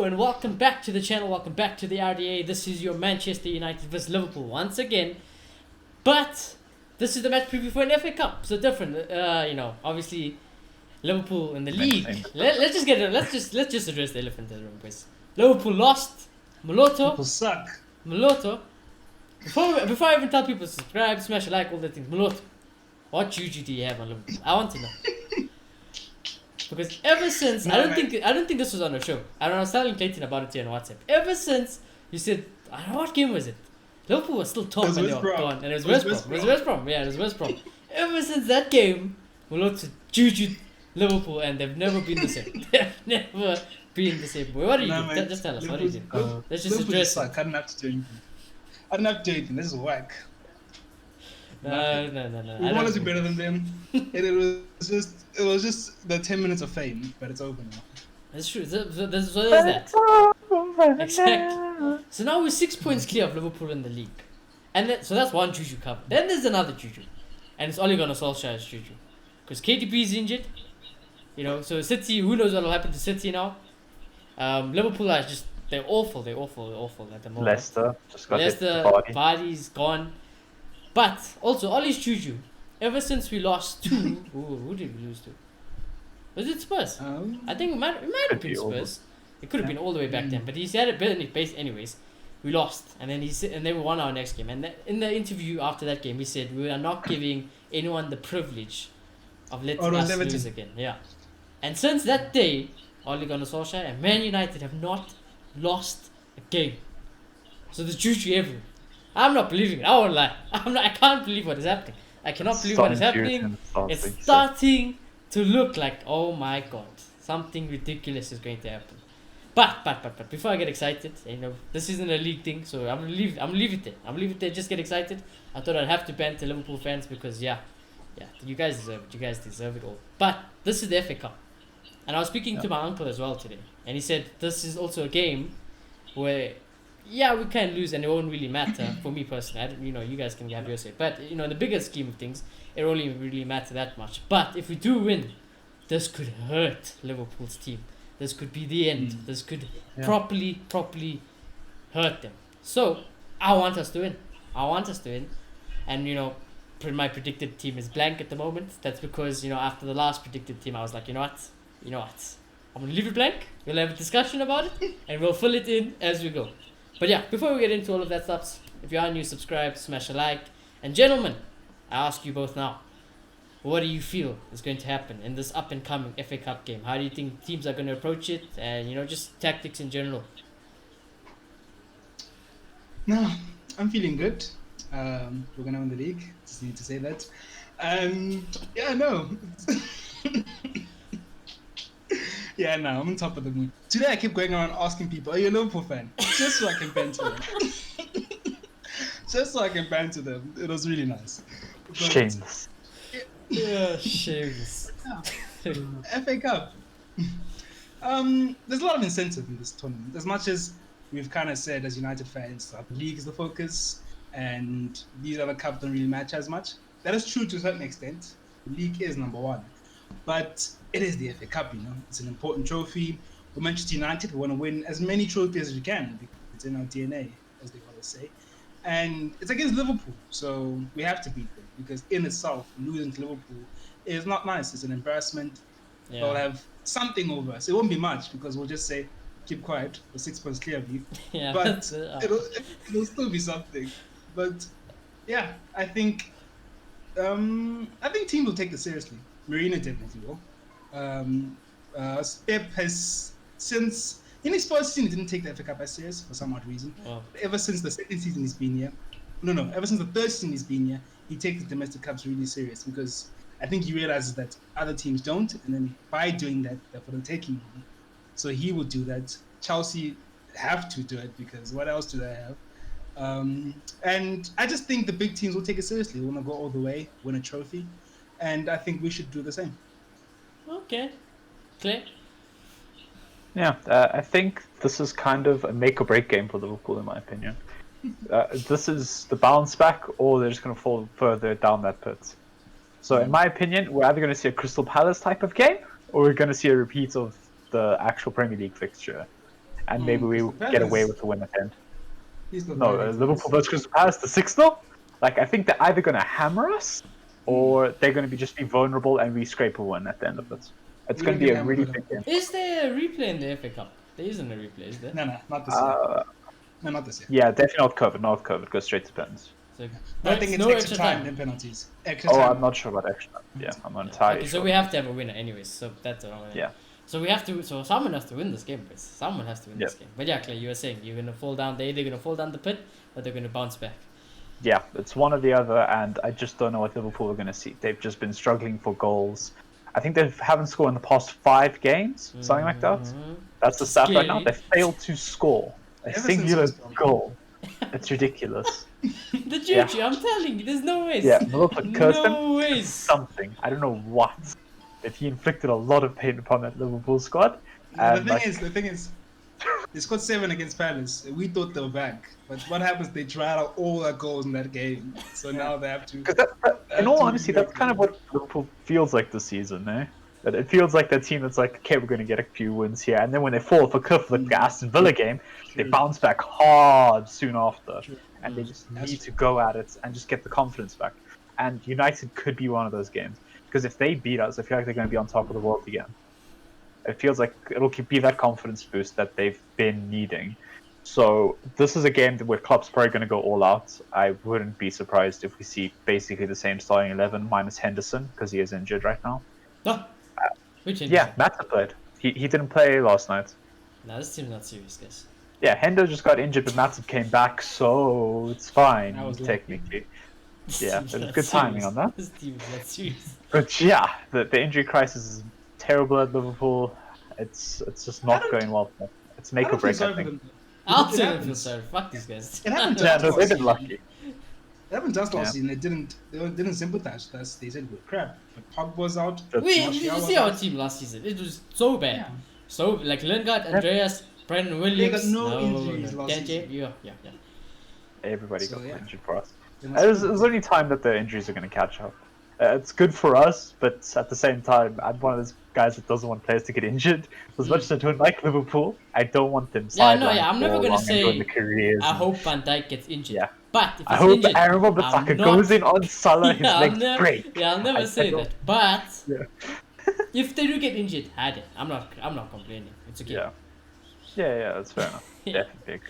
and welcome back to the channel, welcome back to the RDA. This is your Manchester United vs Liverpool once again. But this is the match preview for an FA Cup, so different. Obviously Liverpool in the league. Let's just address the elephant in the room, guys. Liverpool lost. People suck. Moloto. Before I even tell people to subscribe, smash a like, all that things. Moloto, what juju do you have on Liverpool? I want to know. Because ever since I don't think this was on the show. I was telling Clayton about it here on WhatsApp. Ever since you said, I don't know what game was it. Liverpool was still top and they were gone, and it was West Brom. It was West Brom. Yeah, it was West Brom. Ever since that game, Moloto juju Liverpool, and they've never been the same. They've never been the same. What do you do? Just tell us. What do you do? Let's just address it. I didn't have to do anything. I didn't have to do anything. This is whack. No. We wanted to be better than them. It was just the 10 minutes of fame, but it's over now. That's true. So there's that. Exactly. So now we're 6 points clear of Liverpool in the league, and so that's one juju cover. Then there's another juju, and it's Ole Gunnar Solskjaer's juju, because KDB's injured. So City. Who knows what will happen to City now? Liverpool are they're awful. They're awful at the moment. Leicester just got Vardy's gone. But also, Ollie's juju. Ever since we lost to, who did we lose to? Was it Spurs? I think it might have been Spurs. It could have been all the way back then, but he said it better in his base anyways. We lost, and then and then we won our next game. And in the interview after that game, he said we are not giving anyone the privilege of letting us lose again. Yeah. And since that day, Ole Gunnar Solskjaer and Man United have not lost a game. So the juju everywhere. I'm not believing it. I won't lie. I can't believe what is happening. I cannot believe what is happening. It's starting to look like, oh my god, something ridiculous is going to happen. But before I get excited, this isn't a league thing, so I'm gonna leave it there. I'm gonna leave it there. Just get excited. I thought I'd have to banter Liverpool fans because yeah, you guys deserve it. You guys deserve it all. But this is the FA Cup, and I was speaking to my uncle as well today, and he said this is also a game where. Yeah, we can lose and it won't really matter for me personally. You guys can have your say. But, in the bigger scheme of things, it won't really matter that much. But if we do win, this could hurt Liverpool's team. This could be the end. This could properly hurt them. So, I want us to win. And, my predicted team is blank at the moment. That's because, after the last predicted team, I was like, you know what? I'm going to leave it blank. We'll have a discussion about it. And we'll fill it in as we go. But yeah, before we get into all of that stuff, if you are new, subscribe, smash a like. And gentlemen, I ask you both now, what do you feel is going to happen in this up and coming FA Cup game? How do you think teams are going to approach it? And, just tactics in general. No, I'm feeling good. We're going to win the league. Just need to say that. Yeah, no, I'm on top of the mood. Today I kept going around asking people, are you a Liverpool fan? Just so I can banter them. It was really nice. Shameless. Yeah, shameless. FA Cup. There's a lot of incentive in this tournament. As much as we've kind of said as United fans, the league is the focus and these other cups don't really matter as much. That is true to a certain extent. The league is number one. But it is the FA Cup, It's an important trophy. For Manchester United, we want to win as many trophies as we can because it's in our DNA, as they always say. And it's against Liverpool, so we have to beat them because in itself, losing to Liverpool is not nice. It's an embarrassment. Yeah. They'll have something over us. It won't be much because we'll just say, keep quiet, we're 6 points clear of you. Yeah, but it'll still be something. But yeah, I think teams will take it seriously. Marina definitely will. Pep has, since in his first season, he didn't take the FA Cup as serious for some odd reason. Oh. Ever since the second season he's been here, ever since the third season he's been here, he takes the domestic cups really serious because I think he realizes that other teams don't, and then by doing that, they're for the taking. So he will do that. Chelsea have to do it because what else do they have? And I just think the big teams will take it seriously. They want to go all the way, win a trophy. And I think we should do the same. Okay. Clear? Yeah, I think this is kind of a make or break game for Liverpool, in my opinion. This is the bounce back, or they're just going to fall further down that pit. So, in my opinion, we're either going to see a Crystal Palace type of game, or we're going to see a repeat of the actual Premier League fixture. and maybe we Crystal get away Palace. with the win at the end. He's not No, violating Liverpool this. versus Crystal Palace, the 6-0. Like, I think they're either going to hammer us, or they're going to be just be vulnerable and we scrape a win at the end of it. It's We going don't to be get a hammered really by big Liverpool. game. Is there a replay in the FA Cup? There isn't a replay, is there? No, not this year. No, not this year. Yeah, definitely not COVID. Not COVID. Go straight to pens. So, But I think it's no extra time than penalties. Extra Oh, time. I'm not sure about extra. Yeah, I'm not entirely Okay, sure. so we have to have a winner anyways. So that's all. Yeah. So we have to. So someone has to win this game, Chris. Someone has to win Yeah. this game. But yeah, Clay, you were saying you're gonna fall down. They're either gonna fall down the pit or they're gonna bounce back. Yeah, it's one or the other, and I just don't know what Liverpool are going to see. They've just been struggling for goals. I think they haven't scored in the past 5 games, something like that. That's the stat right now. Scary. They failed to score a Ever since singular West Brom. goal. It's ridiculous. The juju, I'm telling you, there's no ways. Yeah, Liverpool cursed them. No ways. Something. I don't know what. But he inflicted a lot of pain upon that Liverpool squad. No, And the thing is, they scored 7 against Palace. We thought they were back, but what happens? They tried out all their goals in that game, so now they have to. Because in all honesty, that's kind of what Liverpool feels like this season, eh? That it feels like that team that's like, okay, we're going to get a few wins here, and then when they fall off a cliff like the Aston Villa game, they bounce back hard soon after, and they just need to go at it and just get the confidence back. And United could be one of those games, because if they beat us, I feel like they're going to be on top of the world again. It feels like it'll be that confidence boost that they've been needing. So this is a game where Klopp's probably going to go all out. I wouldn't be surprised if we see basically the same starting 11 minus Henderson, because he is injured right now. No. Which Yeah, Matip played. He didn't play last night. No, this team's not serious, guys. Yeah, Hendo just got injured, but Matip came back, so it's fine, I was technically. This Yeah, team's it was not good timing serious. on that. This team is not serious. But yeah, the injury crisis is terrible at Liverpool. It's just not going well for them. It's make or break, I think. I'll It tell happens. feel sorry. Fuck these guys. It happened Yeah, to no, us they've last been season. lucky. It happened to us last season. They didn't sympathize with us. They said we're crap. But Pogba was out. Wait, Martial did you was see our out. team last season? It was so bad. Yeah. So, like, Lingard, Andreas, Brandon Williams. no injuries last season. Yeah. Everybody So, got yeah. injured for us. They must There's be- only time that the injuries are going to catch up. It's good for us, but at the same time, I'm one of those guys that doesn't want players to get injured. As much as I don't like Liverpool, I don't want them Yeah, no, sidelined yeah, I'm for never gonna long and say doing the careers I and- hope Van Dijk gets injured. Yeah. But if I he's hope injured, Aaron I'm Wan-Bissaka not- goes in on Salah, his Yeah, legs break. Yeah, I'll never I say don't- that. But Yeah. if they do get injured, had it. I'm not complaining. It's okay. Yeah, that's fair enough. Yeah. Definitely.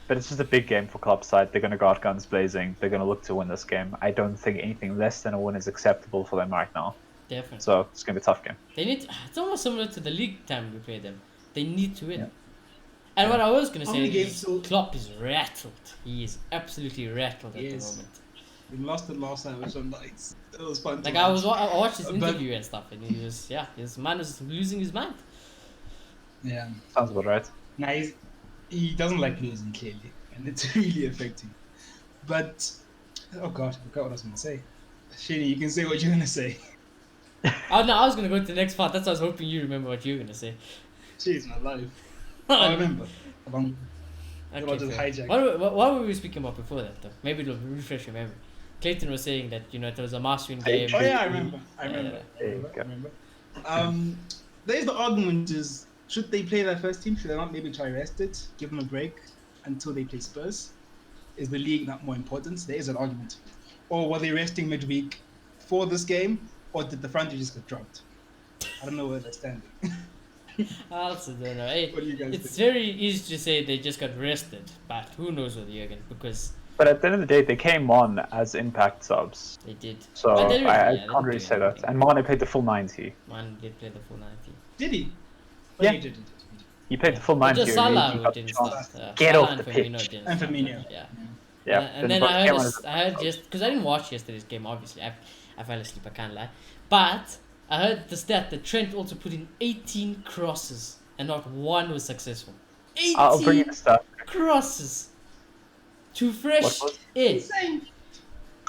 But it's just a big game for Klopp's side. They're going to go out guns blazing. They're going to look to win this game. I don't think anything less than a win is acceptable for them right now. Definitely. So it's going to be a tough game. They need. It's almost similar to the league time we play them. They need to win. Yeah. And what I was gonna How say many games is till- Klopp is rattled. He is absolutely rattled at the Yes. moment. We lost it last time, which I'm like, it was fun. to Like I watched his But- interview and stuff, and he was his man was losing his mind. Yeah. Sounds about right. Nah, he doesn't like losing clearly, and it's really affecting. But oh god, I forgot what I was gonna say. Shady, you can say what you're gonna say. Oh no, I was gonna go to the next part. That's why I was hoping you remember what you were gonna say. She's not live. I remember. Along Okay, I'll just fair. hijack. What were we speaking about before that though? Maybe it'll refresh your memory. Clayton was saying that it was a mastering game. Oh yeah, I remember. I There you go. remember. There's the argument is, should they play their first team? Should they not maybe try rest it, give them a break until they play Spurs? Is the league not more important? There is an argument. Or were they resting midweek for this game, or did the front just get dropped? I don't know where they're standing. I also don't know. Hey, What do you guys it's think? very easy to say they just got rested, but who knows with Jurgen because But at the end of the day, they came on as impact subs. they did. So But they didn't- I they can't didn't really do say that. anything. And Mane played the full 90. Man did play the full 90. Did he? Yeah. He did. He played the full But 90. just and he Salah got didn't the start. chance. Get Salah off and the Firmino pitch. didn't And start, Firmino. Yeah. Yeah. And then I heard just because I didn't watch yesterday's game. Obviously, I fell asleep. I can't lie. But I heard the stat that Trent also put in 18 crosses and not one was successful. 18 I'll bring you the stuff. crosses to fresh What was- in. Insane.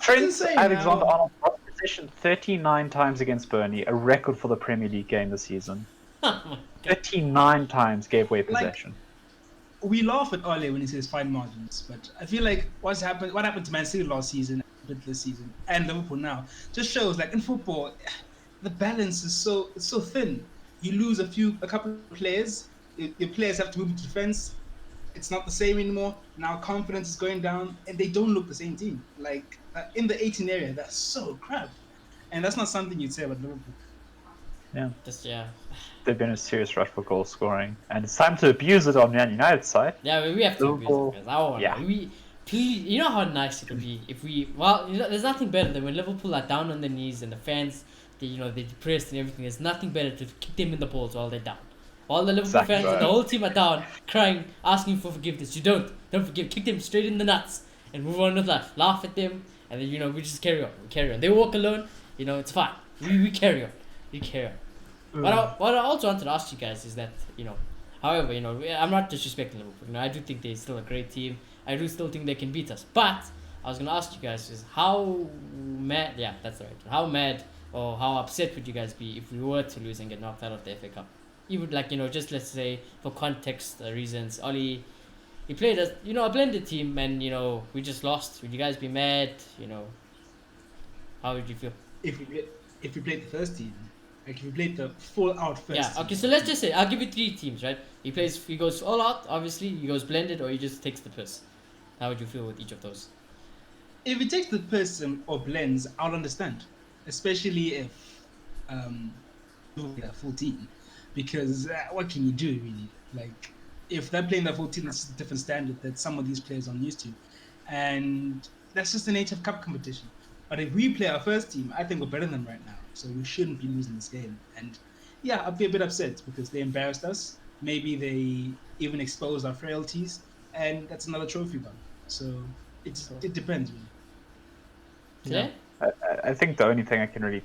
Trent insane Alexander-Arnold got possession 39 times against Burnley, a record for the Premier League game this season. Oh my God. 39 times gave away possession. We laugh at Ole when he says fine margins, but I feel like what happened to Man City last season, this season, and Liverpool now, just shows like in football, the balance is so thin. You lose a couple of players, your players have to move into defense. It's not the same anymore. Now confidence is going down, and they don't look the same team. Like in the 18 area, they're so crap, and that's not something you'd say about Liverpool. Yeah. Just yeah. They've been a serious rush for goal scoring, and it's time to abuse it on Man United's side. Yeah, we have to abuse Liverpool, it, guys. yeah. Please, you know how nice it would be if we. Well, there's nothing better than when Liverpool are down on their knees and the fans, they're depressed and everything. There's nothing better to kick them in the balls while they're down. All the Liverpool Exactly fans and right. the whole team are down, crying, asking for forgiveness. You don't forgive. Kick them straight in the nuts and move on with life. Laugh at them, and then we just carry on. We carry on. They walk alone. It's fine. We carry on. We carry on. What I also wanted to ask you guys is that, however, I'm not disrespecting Liverpool. I do think they're still a great team. I do still think they can beat us. But I was going to ask you guys is how mad, yeah, that's right. How mad or how upset would you guys be if we were to lose and get knocked out of the FA Cup? You would just let's say for context reasons, Oli, he played as, a blended team and, we just lost. Would you guys be mad? How would you feel? If we played the first team, like if we played the full out first. Yeah. Okay. So let's just say I'll give you 3 teams, right? He goes all out. Obviously, he goes blended, or he just takes the piss. How would you feel with each of those? If he takes the person or blends, I'll understand, especially if a full team, because what can you do really? Like if they're playing the full team, that's a different standard that some of these players aren't used to, and that's just the nature of cup competition. But if we play our first team, I think we're better than them right now, so we shouldn't be losing this game. And yeah, I'd be a bit upset because they embarrassed us. Maybe they even exposed our frailties, and that's another trophy gone. So it depends really. Yeah. I think the only thing I can really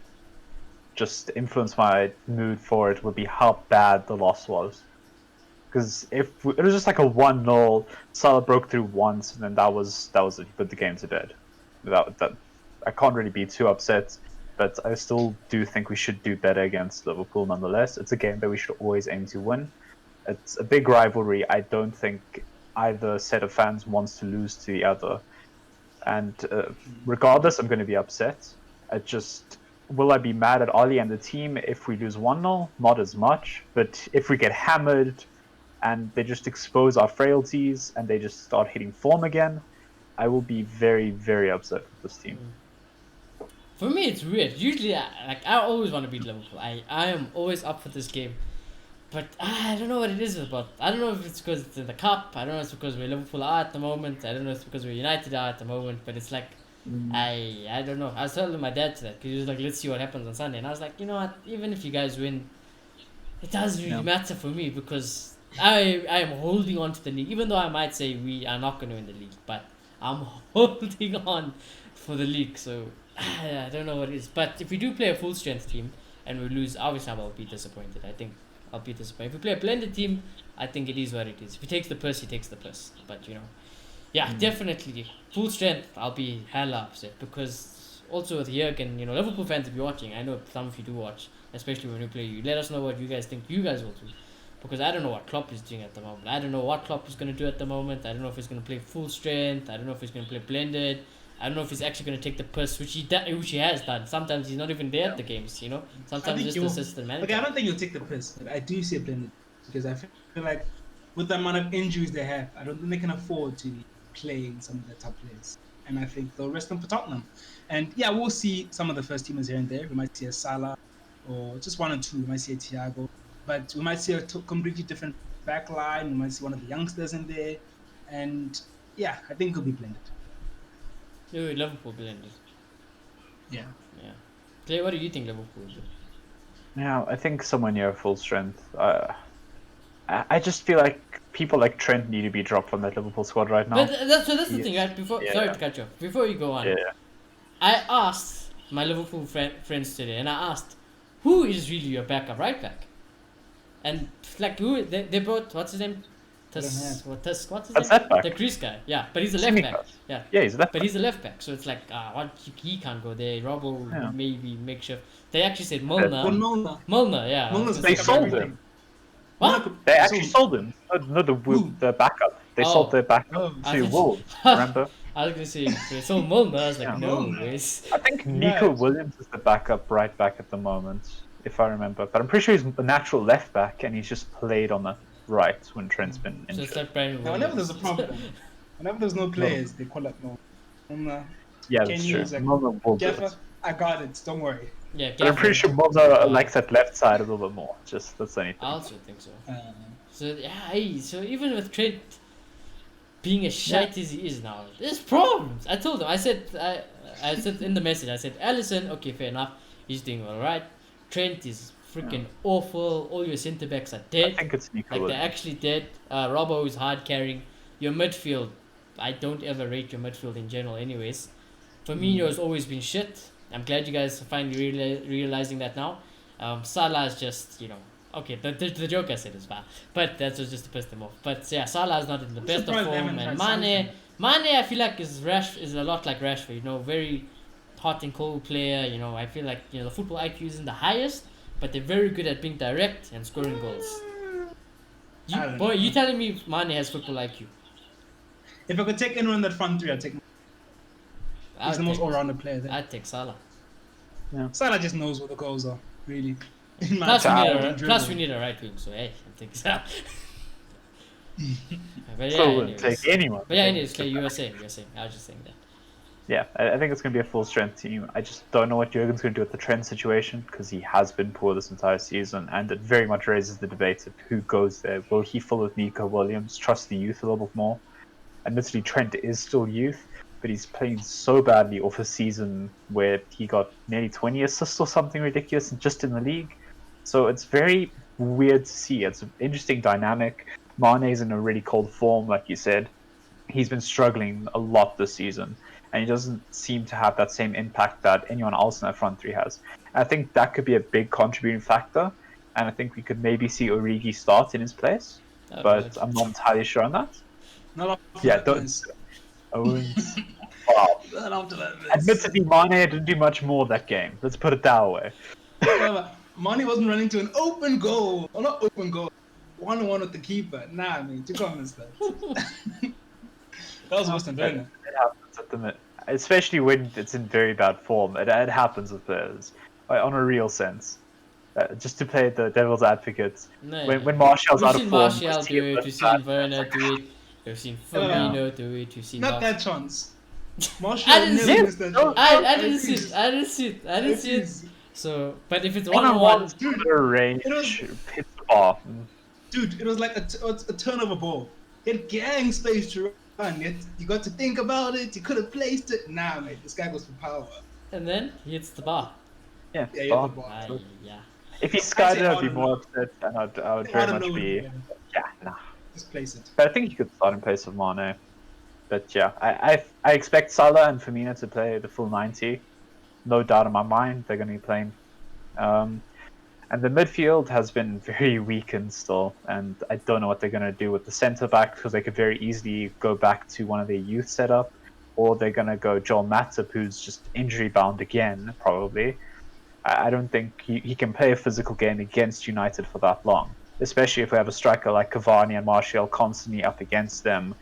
just influence my mood for it would be how bad the loss was. Because if it was just like a 1-0, Salah broke through once, and then that was it. He put the game to bed. That I can't really be too upset, but I still do think we should do better against Liverpool nonetheless. It's a game that we should always aim to win. It's a big rivalry. I don't think either set of fans wants to lose to the other. And regardless, I'm going to be upset. Will I be mad at Oli and the team if we lose 1-0? Not as much. But if we get hammered and they just expose our frailties and they just start hitting form again, I will be very, very upset with this team. For me, it's weird. Usually, I always want to beat Liverpool. I am always up for this game. But I don't know what it is about. I don't know if it's because it's in the cup. I don't know if it's because we're Liverpool are at the moment. I don't know if it's because we're United are at the moment. But it's like, I don't know. I was telling my dad to that because he was like, let's see what happens on Sunday. And I was like, you know what? Even if you guys win, it doesn't really matter for me because I am holding on to the league. Even though I might say we are not going to win the league. But I'm holding on for the league. So I don't know what it is. But if we do play a full strength team and we lose, obviously I will be disappointed. I think I'll be disappointed. If we play a blended team, I think it is what it is. If he takes the piss, he takes the piss. But definitely full strength. I'll be hella upset because also with Jurgen, Liverpool fans, if you're watching, I know some of you do watch, especially when we play you. Let us know what you guys think you guys will do, because I don't know what Klopp is doing at the moment. I don't know what Klopp is going to do at the moment. I don't know if he's going to play full strength. I don't know if he's going to play blended. I don't know if he's actually going to take the piss, which he has done. Sometimes he's not even there at the games, Sometimes he's just the assistant manager. Okay, I don't think he'll take the piss, but I do see a blended because I feel like with the amount of injuries they have, I don't think they can afford to be playing some of their top players. And I think they'll rest them for Tottenham. And yeah, we'll see some of the first teamers here and there. We might see a Salah or just 1 or 2. We might see a Thiago. But we might see a completely different back line. We might see one of the youngsters in there. And yeah, I think it'll be blended. Liverpool blended. Yeah. Clay, what do you think Liverpool will do? Yeah, I think somewhere near full strength. I just feel like people like Trent need to be dropped from that Liverpool squad right now. But that's the thing, right? Sorry to cut you off. Before you go on, I asked my Liverpool friends today, and I asked, who is really your backup right back? And like who they brought, what's his name? What's his name? The Greece guy. Yeah, but he's a left back. Yeah, he's a left back. But he's a left back, so it's like he can't go there. Robbo maybe makeshift. They actually said Milner. Milner, yeah. They sold him. What? They actually sold him. No, the backup. They sold their backup to Wolves. Remember? I was gonna say they sold Milner. I was like, no ways. I think Nico Williams is the backup right back at the moment, if I remember. But I'm pretty sure he's a natural left back, and he's just played on the right when Trent's been Just injured. like Brian Now, whenever Williams. there's a problem, whenever there's no players, they call up no. Yeah, that's Kenny true. is like, Milner will do Gaffer, it. I got it. Don't worry. Yeah, But I'm pretty sure Gaffer. Milner likes that left side a little bit more. Just that's the only I thing. also think so. Uh, So yeah, so even with Trent being as shite as he is now, there's problems. I told him. I said in the message. I said, Allison, okay, fair enough. He's doing all right. Trent is freaking awful. All your centre backs are I dead. think it's Nico. Like they're actually dead. Robbo is hard carrying. Your midfield, I don't ever rate your midfield in general, anyways. Firmino has always been shit. I'm glad you guys are finally realizing that now. Salah is just, okay, the joke I said is bad, but that was just to piss them off. But yeah, Salah is not in the best of surprised they form, haven't and tried Mane, I feel like is a lot like Rashford. Very hot and cold player. I feel like the football IQ isn't the highest, but they're very good at being direct and scoring goals. You telling me Mane has football IQ? if I could take anyone in that front three, I'd take. He's the most all-rounded player there. I'd take Salah. Salah just knows what the goals are, really. Plus we need a right wing, so hey, I think so. But yeah, So wouldn't anyways. take anyone. But yeah, anyways, like you were saying. I was just saying that. Yeah, I think it's going to be a full strength team. I just don't know what Jurgen's going to do with the Trent situation because he has been poor this entire season, and it very much raises the debate of who goes there. Will he follow Nico Williams, trust the youth a little bit more? Admittedly, Trent is still youth, but he's playing so badly off a season where he got nearly 20 assists or something ridiculous just in the league. So it's very weird to see. It's an interesting dynamic. Mane's in a really cold form, like you said. He's been struggling a lot this season, and he doesn't seem to have that same impact that anyone else in that front three has. I think that could be a big contributing factor, and I think we could maybe see Origi start in his place, but I'm not entirely sure on that. Owens. Wow. Admittedly, Mane didn't do much more that game. Let's put it that way. Mane wasn't running to an open goal. Or not open goal. 1-on-1 with the keeper. Nah, I mean, 2 comments there. That was worse than Werner. It happens at the minute. Especially when it's in very bad form. It happens with players. On a real sense. Just to play the devil's advocate. When Martial's out of form... We've seen Martial do it, we've seen Werner do it, we've seen Firmino do it, we've seen... Not that chance. Martial I didn't see never it. missed that chance. I didn't see it. So, but if it's 1-on-1... range, hit the bar. Dude, it was like a turnover ball. He had gang space to run. You got to think about it. You could have placed it. Nah, mate, this guy goes for power. And then he hits the bar. Yeah, he hit the bar. Yeah. If he skied it, I'd be more upset, and I would very much be... Yeah, nah. Just place it. But I think he could start in place of Mane. But yeah, I expect Salah and Firmino to play the full 90. No doubt in my mind they're going to be playing. And the midfield has been very weakened still, and I don't know what they're going to do with the centre back because they could very easily go back to one of their youth setup, or they're going to go Joel Matip, who's just injury bound again, probably. I don't think he can play a physical game against United for that long, especially if we have a striker like Cavani and Martial constantly up against them,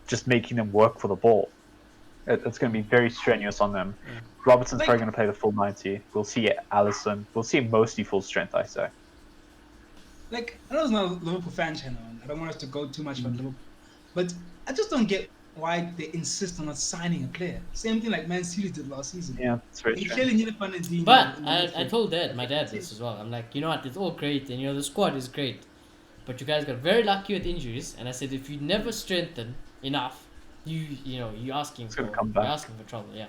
just making them work for the ball. It's going to be very strenuous on them. Robertson's probably going to play the full 90. We'll see Alisson. We'll see mostly full strength, I say. I know it's not a Liverpool fan channel, and I don't want us to go too much about Liverpool, but I just don't get why they insist on not signing a player. Same thing like Man City did last season. Yeah, it's very They true. clearly need to find a deal. But I told my dad this as well. I'm like, you know what, it's all great, and the squad is great, but you guys got very lucky with injuries. And I said, if you never strengthen enough, you're asking for trouble. Yeah.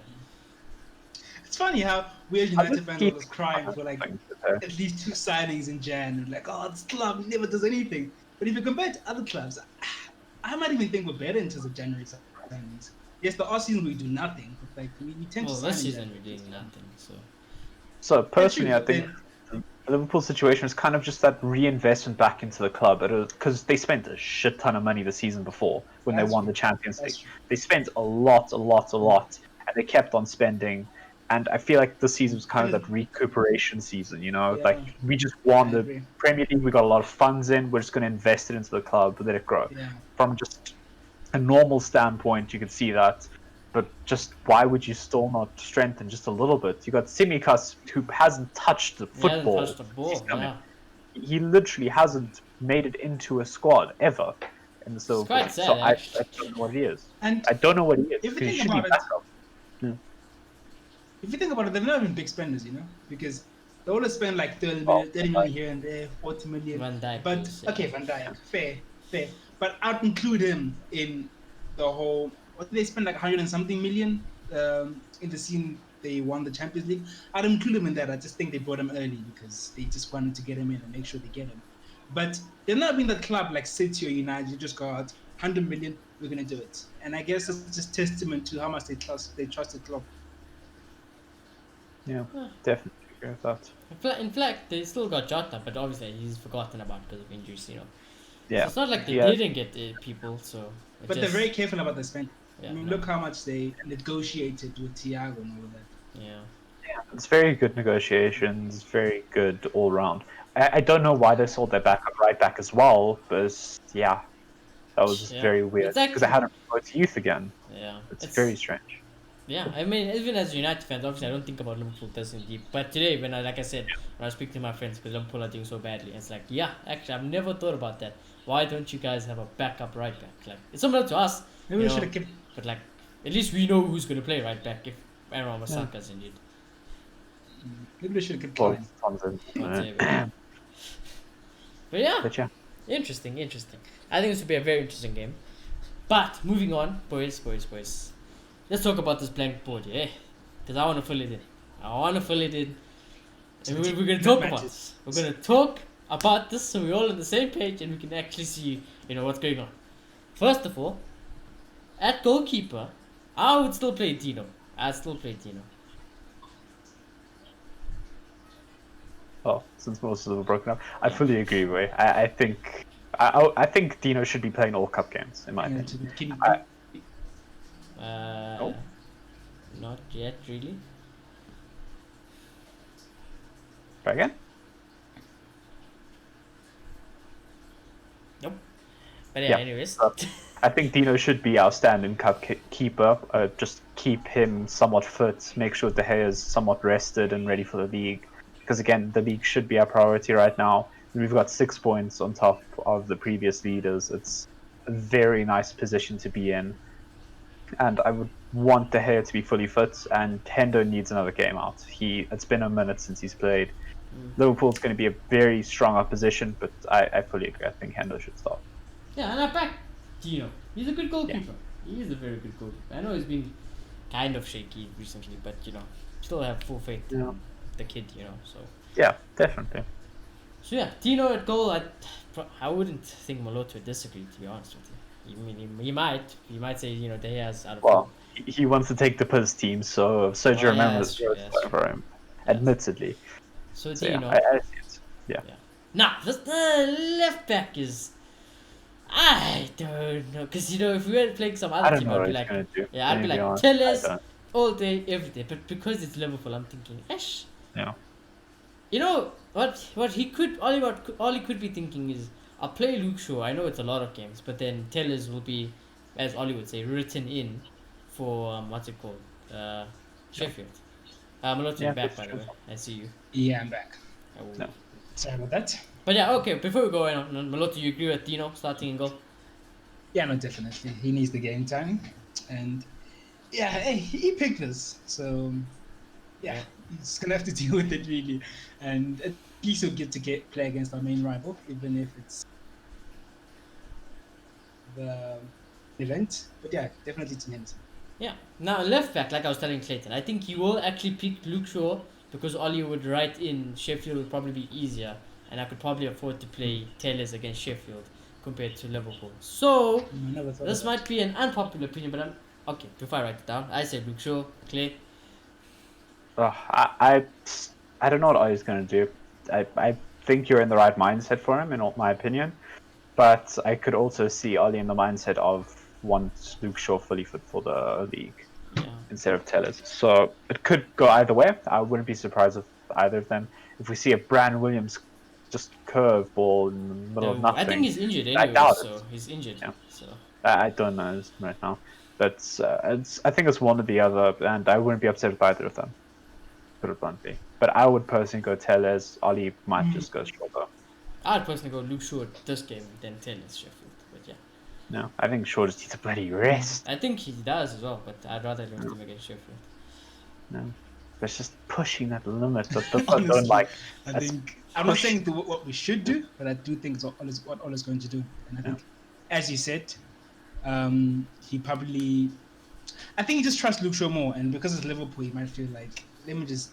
It's funny how weird United fans always crying for at least 2 signings in Jan. And like, oh, this club never does anything. But if you compare it to other clubs, I might even think we're better in terms of January signings. Yes, the off season we do nothing, but we tend to sign. Well, this season we're doing nothing. So personally, I think the Liverpool situation is kind of just that reinvestment back into the club, because they spent a shit ton of money the season before when they won the Champions League. They spent a lot, and they kept on spending. And I feel like this season was kind of that recuperation season, like we just won the Premier League, we got a lot of funds in, we're just going to invest it into the club, let it grow. Yeah. From just a normal standpoint, you could see that, but just why would you still not strengthen just a little bit? You got Tsimikas, who hasn't touched the football. He hasn't touched the ball, he literally hasn't made it into a squad ever in the Liverpool quite team. sad, So I actually. don't know what he is. And I don't know what he is. if you He think should be about it, backup. if you think about it, they've never been big spenders, because they always spend like 30 Well, million, 30 million here and there, 40 million. Van Dijk But is, yeah. okay, Van Dijk, fair. But I'd include him in the whole. What did they spend like 100 and something million in the scene they won the Champions League? I'd include him in that. I just think they brought him early because they just wanted to get him in and make sure they get him. But they've not been that club like City or United. You just go out 100 million, we're gonna do it. And I guess it's just testament to how much they trust the club. Yeah, definitely agree with that. In fact, they still got Jota, but obviously he's forgotten about because of injuries, Yeah, So it's not like they Yeah. didn't get people, so. But they're very careful about the spending. Yeah, I mean, no. look how much they negotiated with Thiago and all of that. Yeah. It's very good negotiations, very good all round. I don't know why they sold their right back as well, but yeah, that was just Yeah. very weird It's because they actually- hadn't promoted youth again. Yeah. It's very strange. Yeah, I mean, even as a United fans, obviously I don't think about Liverpool this in deep. But today, like I said, when I speak to my friends, because Liverpool are doing so badly, it's like, yeah, actually, I've never thought about that. Why don't you guys have a backup right back? Like, it's similar to us, Maybe you we know, should have kept. but like, at least we know who's going to play right back if Aaron Wan-Bissaka's injured. Maybe we should have kept Well, Klein. Whatever. But yeah, But yeah, interesting. I think this would be a very interesting game. But moving on, boys. Let's talk about this blank board, yeah? Because I want to fill it in. And we're going to talk about this. We're going to talk about this so we're all on the same page and we can actually see, what's going on. First of all, at goalkeeper, I would still play Dino. well, since most of them are broken up, I fully agree, Ray. I think I think Dino should be playing all cup games in my opinion. Not yet, really. Try again? Nope. But yeah, Yeah. anyways. I think Dino should be our stand-in cup keeper. Just keep him somewhat fit. Make sure De Gea is somewhat rested and ready for the league. Because again, the league should be our priority right now. We've got 6 points on top of the previous leaders. It's a very nice position to be in. And I would want De Gea to be fully fit. And Hendo needs another game out. It's been a minute since he's played. Liverpool's going to be a very strong opposition, but I fully agree. I think Hendo should start. Yeah, and I back Dino. He's a good goalkeeper. He is a very good goalkeeper. I know he's been kind of shaky recently, but still have full faith in the kid. So. Yeah, definitely. So yeah, Dino at goal. I wouldn't think Maloto would disagree, to be honest with you. I mean, he might say De Gea's out of Well, form. he wants to take the Piz team, so Sergio Ramos is for him, admittedly. So So, yeah, Dino. I see it. Yeah. Now, the left back is. I don't know, because if we were playing some I other don't team, know I'd what be he's like, gonna do. I'd be like, honest, Tellez I don't. all day, every day. But because it's Liverpool, I'm thinking, Ash. Yeah. You know what he could all he could be thinking is, I'll play Luke Shaw. I know it's a lot of games, but then Tellez will be, as Ollie would say, written in for what's it called, Sheffield. I'm not back, by the way. I see you. Yeah, I'm back. No. Sorry about that. But yeah, okay. Before we go on, Maloto, you agree with Dino starting and goal? Yeah, no, definitely. He needs the game time. And yeah, hey, he picked this. So yeah, he's going to have to deal with it, really. And at least he'll get to play against our main rival, even if it's the event. But yeah, definitely to him. Yeah. Now, left back, like I was telling Clayton, I think he will actually pick Luke Shaw because Ollie would write in Sheffield would probably be easier. And I could probably afford to play Tellez against Sheffield compared to Liverpool. So, this might be an unpopular opinion, but okay, before I write it down, I said Luke Shaw, Clay. I don't know what Ollie's going to do. I think you're in the right mindset for him, in my opinion. But I could also see Ollie in the mindset of want Luke Shaw fully fit for the league instead of Tellez. So it could go either way. I wouldn't be surprised if either of them. If we see a Brandon Williams just curve ball in the middle of nothing. I think he's injured anyway, I doubt so it. he's injured. Yeah. So I don't know right now. But I think it's one or the other, and I wouldn't be upset with either of them. Put it bluntly. But I would personally go Tellez. Ollie might just go Shaw. I'd personally go Luke Shaw this game than Tellez Sheffield. But yeah, No, I think Shaw just needs a bloody rest. I think he does as well. But I'd rather lose him against Sheffield. No, it's just pushing that limit that I don't Honestly, like. I think I'm not saying what we should do, but I do think it's what Ole's going to do. And I think, as you said, he probably, I think he just trusts Luke Shaw more, and because it's Liverpool, he might feel like let me just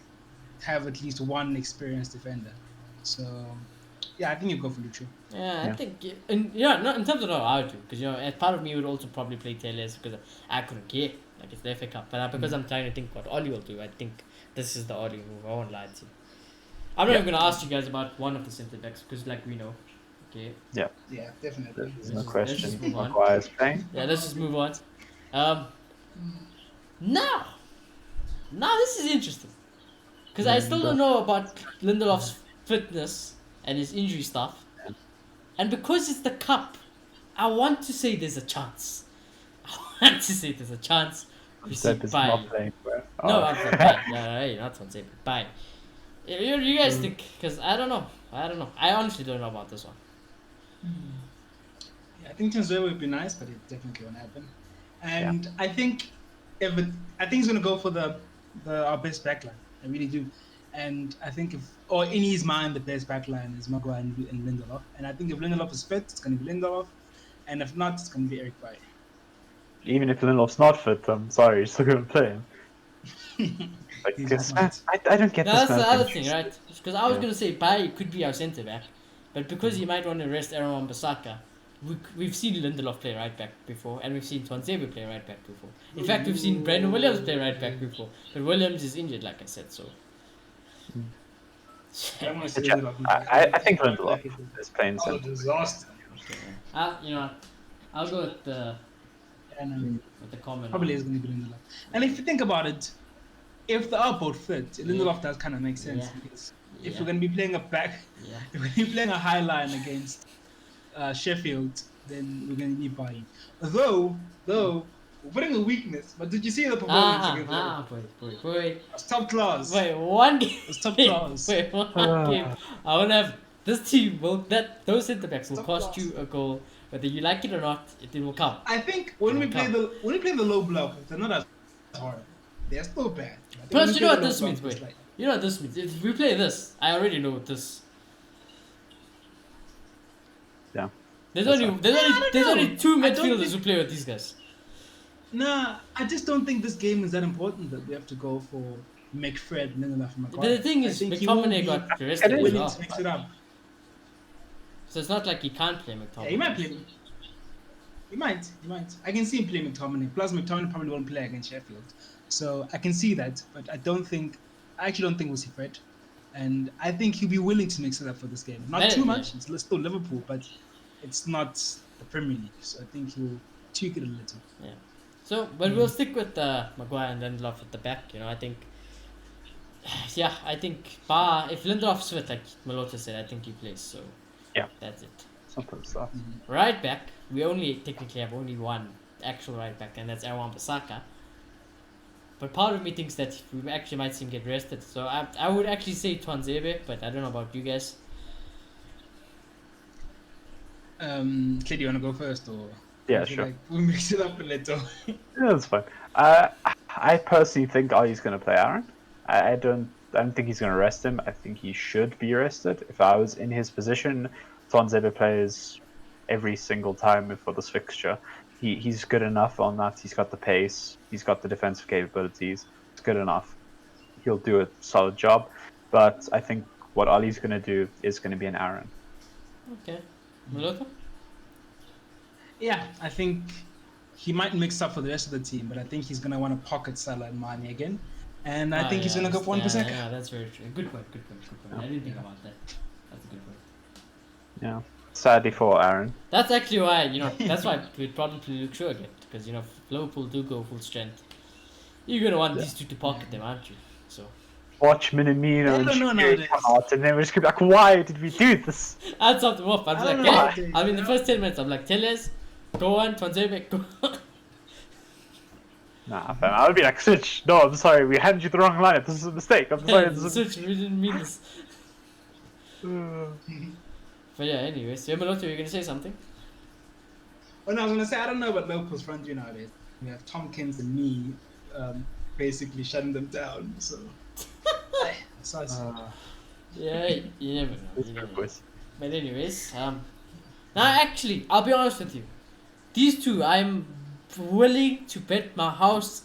have at least one experienced defender. So, yeah, I think you go for Luke Shaw. Yeah, I think, not in terms of what I would do, because as part of me would also probably play Tellez because I couldn't care, like it's the FA Cup. But because I'm trying to think what Oli will do, I think this is the Oli move. I won't lie to you. I'm not even gonna ask you guys about one of the centre backs because, like, we know. Okay. Yeah, definitely. There's no Let's question. just move on. Maguire's playing. Yeah, let's just move on. Now this is interesting because I still don't know about Lindelof's fitness and his injury stuff, and because it's the cup, I want to say there's a chance. We see Sepp is bye. not playing well. No, I'm not bye. Yeah, not one say bye. You guys think? Because I don't know. I honestly don't know about this one. Yeah, I think Tanzania would be nice, but it definitely won't happen. And I think I think he's gonna go for our best backline. I really do. And I think in his mind, the best backline is Maguire and Lindelof. And I think if Lindelof is fit, it's gonna be Lindelof, and if not, it's gonna be Eric Bailly. Even if Lindelof's not fit, I'm sorry, you're still going to play him. Like, I don't get this. That's the other thing, right? Because I was going to say Bailly could be our centre back, but because he might want to rest Aaron Wan-Bissaka, we've seen Lindelof play right back before, and we've seen Tuanzebe play right back before. In fact, we've seen Brandon Williams play right back before, but Williams is injured, like I said, so. I think Lindelof is playing centre. Disaster. I'll go with the comment. Probably is going to be Lindelof. And if you think about it, if they are both fit, Lindelof does kind of make sense. Because if we're going to be playing if we're going to be playing a high line against Sheffield, then we're going to need Bailly. Though, we're putting a weakness. But did you see the performance against Liverpool? Boy. It's top class. Wait, one game. It's top class. Wait, one game. I want to have this team. Those centre backs will Top cost class. you a goal, whether you like it or not. It will come. I think when we play the low block, they're not as hard. They're still bad. Plus, you know what this means, wait. You know what this means. If we play this, I already know what this. Yeah. There's only two midfielders who play with these guys. Nah, I just don't think this game is that important that we have to go for McFred, Lindelof, and Maguire. But the thing is, McTominay got arrested as well. Mix it up. So it's not like he can't play McTominay. Yeah, he might play. He might. I can see him play McTominay. Plus, McTominay probably won't play against Sheffield. So I can see that, but I actually don't think we'll see Fred. And I think he'll be willing to mix it up for this game. Not too much. It's still Liverpool, but it's not the Premier League. So I think he'll tweak it a little. Yeah. So, but we'll stick with Maguire and Lindelof at the back. I think. Yeah, I think if Lindelof's fit, like Malota said, I think he plays. So. Yeah. That's it. Something stuff. Right back, we technically have only one actual right back, and that's Aaron Wan-Bissaka. But part of me thinks that we actually might see him get rested. So I would actually say Tuanzebe, but I don't know about you guys. Kid, you want to go first, or? Yeah, sure. We'll mix it up a little. Yeah, that's fine. I personally think Ali's going to play Aaron. I don't think he's going to rest him. I think he should be rested. If I was in his position, Tuanzebe plays every single time for this fixture. He's good enough on that. He's got the pace. He's got the defensive capabilities. It's good enough. He'll do a solid job. But I think what Ali's going to do is going to be an Aaron. Okay. Malota? Yeah, I think he might mix up for the rest of the team, but I think he's going to want to pocket Salah and Mane again. And I think he's going to go for 1%. Yeah, that's very true. Good point. I didn't think about that. That's a good point. Yeah. Sadly for Aaron. That's actually why, that's why we'd probably look sure again. Because, if Liverpool do go full strength, you're going to want these two to pocket them, aren't you? So. Watch Minamino and Shaqiri come out, and then we're just going to be like, why did we do this? I'd stop them off. I'd be like, in the first 10 minutes, I'm like, Tellez, go on, Tuanzebe, go on. Nah, fam, I would be like, Switch, no, I'm sorry, we handed you the wrong lineup. This is a mistake. I'm sorry. Switch, we didn't mean this. But yeah, anyways, Yamamoto, you're gonna say something? Oh no, I was gonna say I don't know about Liverpool's front three nowadays. We have Tompkins and me, basically shutting them down. So, that's how I see it. Yeah, you never know. It's You good, never know. boys. But anyways, now actually, I'll be honest with you. These two, I'm willing to bet my house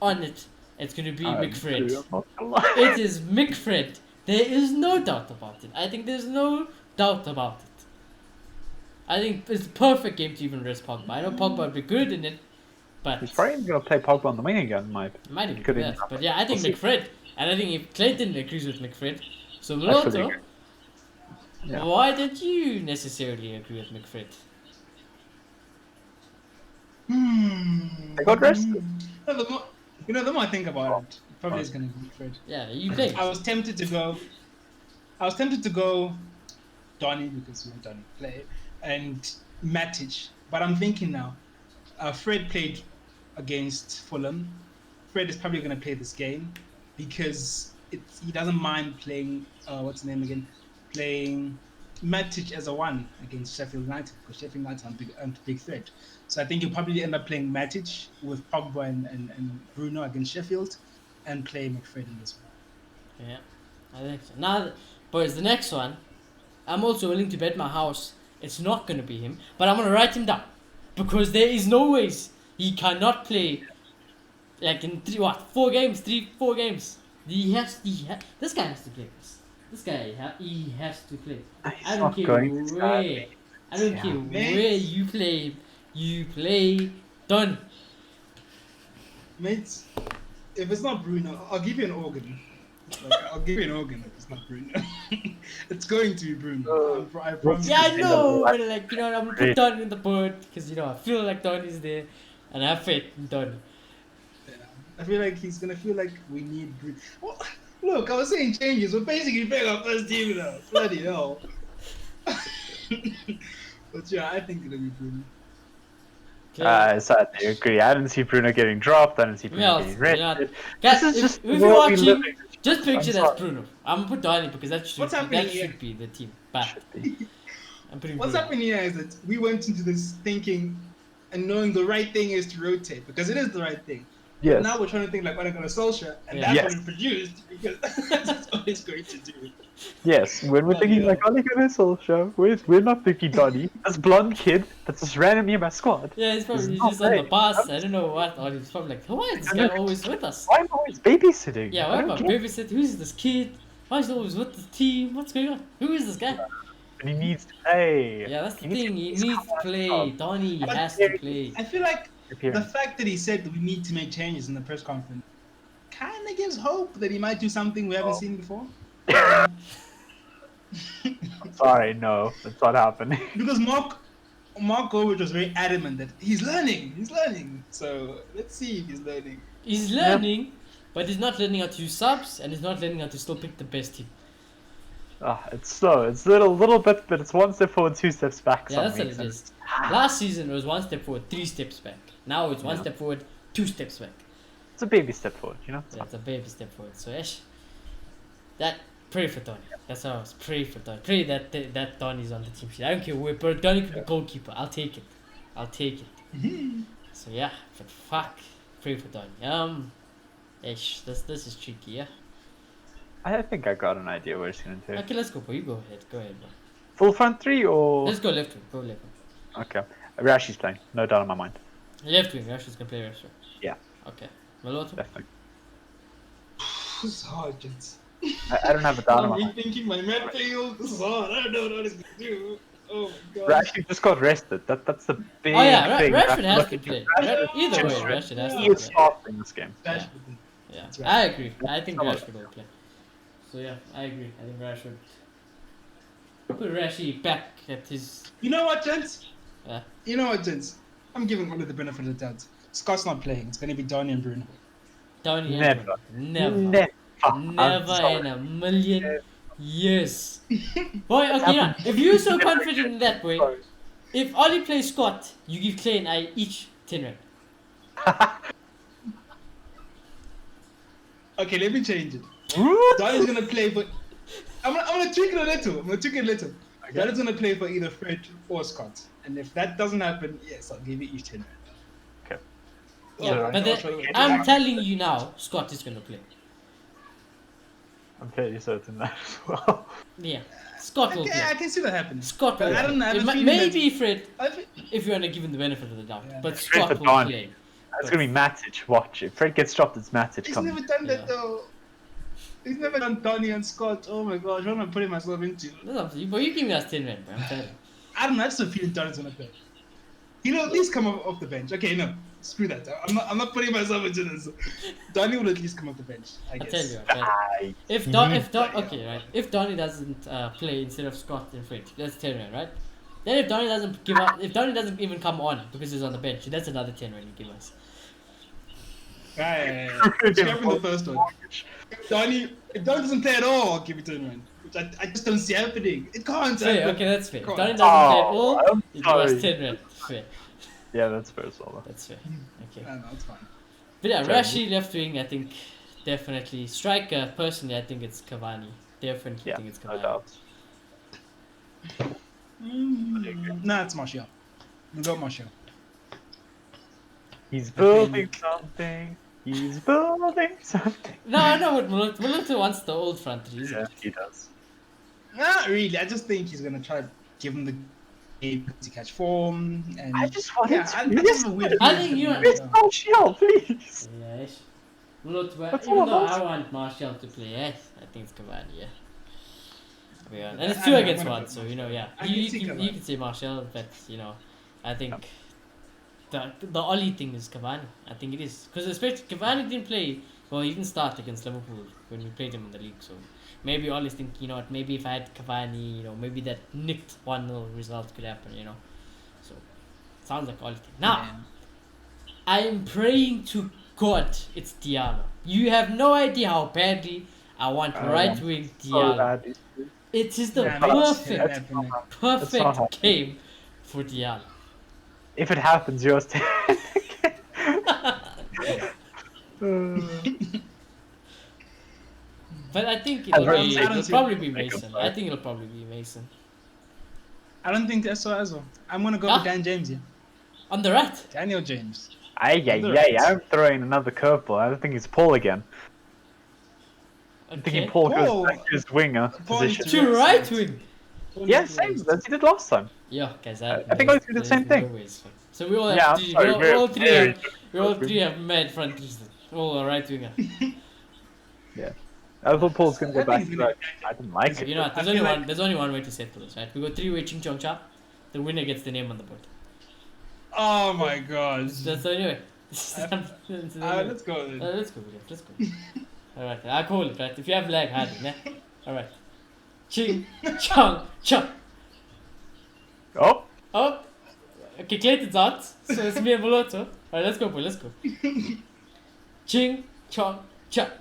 on it. It's gonna be McFred. I'm not gonna lie. It is McFred. There is no doubt about it. I think there's no doubt about it. I think it's a perfect game to even rest Pogba. I know Pogba would be good in it, but He's probably going to play Pogba on the wing again, might. might even Could do even that. happen. But yeah, I think We'll see. McFred. And I think if Clayton agrees with McFred, so fully Maloto, agree. Yeah. why did you necessarily agree with McFred? They got rested. No, the more I think about it, probably is gonna be Fred. Yeah, you played. I was tempted to go Donny because we want Donny to play and Matic, but I'm thinking now. Fred played against Fulham. Fred is probably going to play this game because he doesn't mind playing. What's the name again? Playing Matic as a one against Sheffield United because Sheffield United aren't a big threat. So I think he'll probably end up playing Matic with Pogba and Bruno against Sheffield, and play McFred in this one. Yeah, I think so. Now, boys, the next one, I'm also willing to bet my house it's not going to be him, but I'm going to write him down because there is no ways he cannot play like in 4 games. This guy has to play this. This guy, he has to play. He's I don't not care going to where. start. I don't Yeah. care Mate. where you play. You play done. Mates, if it's not Bruno, I'll give you an organ. Like, I'll give you an organ if it's not Bruno. It's going to be Bruno. I promise. Yeah, I you. know, but like, I'm gonna put Don in the boat because I feel like Don is there, and I have faith in Don. Yeah. I feel like he's gonna feel like we need Bruno. Well, look, I was saying changes. We're basically playing our first team now. Bloody hell. But yeah, I think it'll be Bruno. Okay. Sadly, I agree. I didn't see Bruno getting dropped. I didn't see Bruno getting rested. Guys, This is just if the you're world we watching, live in. just picture I'm that's sorry. Bruno. I'm gonna put Don in because What's happening that here? should be the team. But Should be. I'm putting What's Bruno. happening here is that we went into this thinking and knowing the right thing is to rotate because it is the right thing. Yes. Now we're trying to think like Ole Gunnar Solskjaer, and Yeah. that's Yes. what we produced because that's what he's going to do. Yes. When we're Oh, thinking yeah. like Ole Gunnar Solskjaer, we're not thinking Donny. This blonde kid that's just randomly in my squad. Yeah, he's probably It's not just on the right. bus. I don't know what. Or he's probably like, why is this guy always with us? Why am I always babysitting? Yeah, I why don't am I get babysit? Who's this kid? Why is he always with the team? What's going on? Who is this guy? it. And he needs to play. Yeah, that's the needs thing. to- He he's needs to come on play. top. Donny But has to play. I feel like the Appearance. fact that he said that we need to make changes in the press conference kind of gives hope that he might do something we haven't seen before. Sorry, no, that's not happening. Because Mark Goldrich was very adamant that he's learning. So let's see if he's learning. He's learning, but he's not learning how to use subs, and he's not learning how to still pick the best team. It's slow. It's little bit, but it's 1 step forward, 2 steps back. Yeah, some that's what weeks, it and is. Last season it was 1 step forward, 3 steps back. Now it's 1 Yeah. step forward, 2 steps back. It's a baby step forward, you know. Yeah, it's a baby step forward. So, that pray for Donny. That's how I was. Pray for Donny. Pray that Donny's on the team sheet. I don't care where, but Donny could be goalkeeper. I'll take it. So yeah, but fuck, pray for Donny. This is tricky. Yeah. I think I got an idea where it's gonna do. Okay, let's go, bro. You go ahead, bro. Full front three or Let's go left wing. Go left wing. okay. Rashi's playing, no doubt in my mind. Left wing. Rashid's gonna play left wing. Yeah. Okay. Maloto. Definitely. This is hard, gents. I don't have a doubt in my I'm mind. rethinking my midfield. This is hard. I don't know what he's gonna do. Oh my god. Rashi just got rested. That's the big Oh yeah, thing. Rashford has to Looking play. at. Either way, Rashford. Rashford has He to is play. starting this game. Rashford. Yeah, That's right. I agree. I think Come on. Rashford will play. So yeah, I agree. I think Rashford. Put Rashi back at his. You know what, gents? Yeah. You know what, gents? I'm giving Ole the benefit of the doubt. Scott's not playing. It's gonna be Donny and Bruno. Donny and Never. Bruno. Never. Never. I'm Never sorry. in a million years. Boy, okay, yeah. If you're so confident in that, boy, Sorry. if Ollie plays Scott, you give Clay and I each 10 rand. Okay, let me change it. Donny's gonna play, but I'm gonna tweak it a little. That is going to play for either Fred or Scott. And if that doesn't happen, yes, I'll give you each 10 rand. Okay. Yeah, Alright. but I'm telling you now, Scott is gonna play. I'm fairly certain that as well. Yeah, Scott will play. I can see that happening. Scott will But I play. don't have It a might- feeling maybe Fred, I fe- if you want to give him the benefit of the doubt, Yeah. but Fred Scott for will Donny. play. It's gonna be Matic. Watch. If Fred gets dropped, it's Matic He's coming. never done that Yeah. though. He's never done Donny and Scott. Oh my gosh, what am I putting myself into? That's up to you, but you give me us 10 rand, bro. I'm telling you. I don't know. I just have a feeling Donny's gonna play. He'll at least come off the bench. Okay, no, screw that. I'm not putting myself into this. Donny will at least come off the bench. I I guess. tell you, I tell you. Aye. Okay, right. If Donny doesn't play instead of Scott and Fred, that's 10 rand, right? Then if Donny doesn't if Donny doesn't even come on because he's on the bench, that's another 10 rand you give us. Right. Scrapping the first one. If Donny doesn't play at all, I'll give you 10 rand. Which I just don't see happening. It can't Fair, happen. okay, that's fair. If Come Donny on. doesn't play at Oh, all, I'm you give us sorry. 10 rand. Fair. Yeah, that's fair as well. That's fair. Okay. No, it's fine. But yeah, Sorry. Rashi left wing, I think definitely. Striker, personally, I think it's Cavani. Definitely Yeah, think it's no Cavani. doubt. Nah, it's Martial. We got Martial. He's building something. He's building something. No, I know what Mulata wants the old front three, isn't Yeah, it? he does. Not really. I just think he's gonna try to give him the game to catch form. And I just wanted yeah, to I miss have a weird I feeling think you- that- Miss Martial, please. Yes. Mulata, That's even all though about- I want Martial to play, yes, I think it's Cavani, yeah. Yeah, and it's I two know, against I'm gonna one, put so you know, yeah. I You, can you, see can, you Cavani. can say Martial, but you know, I think the Oli thing is Cavani. I think it is because especially Cavani didn't play. Well, he didn't start against Liverpool when we played him in the league, so maybe Ollie's thinking, you know what, maybe if I had Cavani, you know, maybe that nicked 1-0 result could happen, you know. So sounds like Ollie thing. Now, Yeah. I am praying to God it's Diallo. You have no idea how badly I want right wing So Diallo. bad. It is the Yeah, that's- perfect, that's happening. perfect happening. game for Diallo. If it happens, yours. But I think I it'll, don't be, see- it'll probably be Make a Mason. play. I think it'll probably be Mason. I don't think that's so as well. I'm gonna go Ah. with Dan James here. On the right. Daniel James. Ay, I'm throwing another curveball. I don't think it's Paul again. I'm thinking Okay. Paul goes Whoa. back to his winger Paul position. to- To right wing. Yeah, same as he did last time. Yeah, guys. I think I did the same thing. So we all have Yeah, I'm three, sorry, we all three very have, we all three have mad front threes. All a right winger. Yeah. I thought Paul's gonna go I back think to he's that. gonna- I didn't like You it. know what? I feel like- There's only one way to settle this, right? We go three-way ching chong chop. The winner gets the name on the board. Oh my god. That's the only way. That's the only way. Let's go then. Let's go with it. Let's go. Alright, I call it, right? If you have lag, hide it, yeah? Alright. Ching, chong, chop. Oh, Oh! Okay, Clayton's out. So it's me and Moloto. Alright, let's go, boy, let's go. Ching, chong, chop.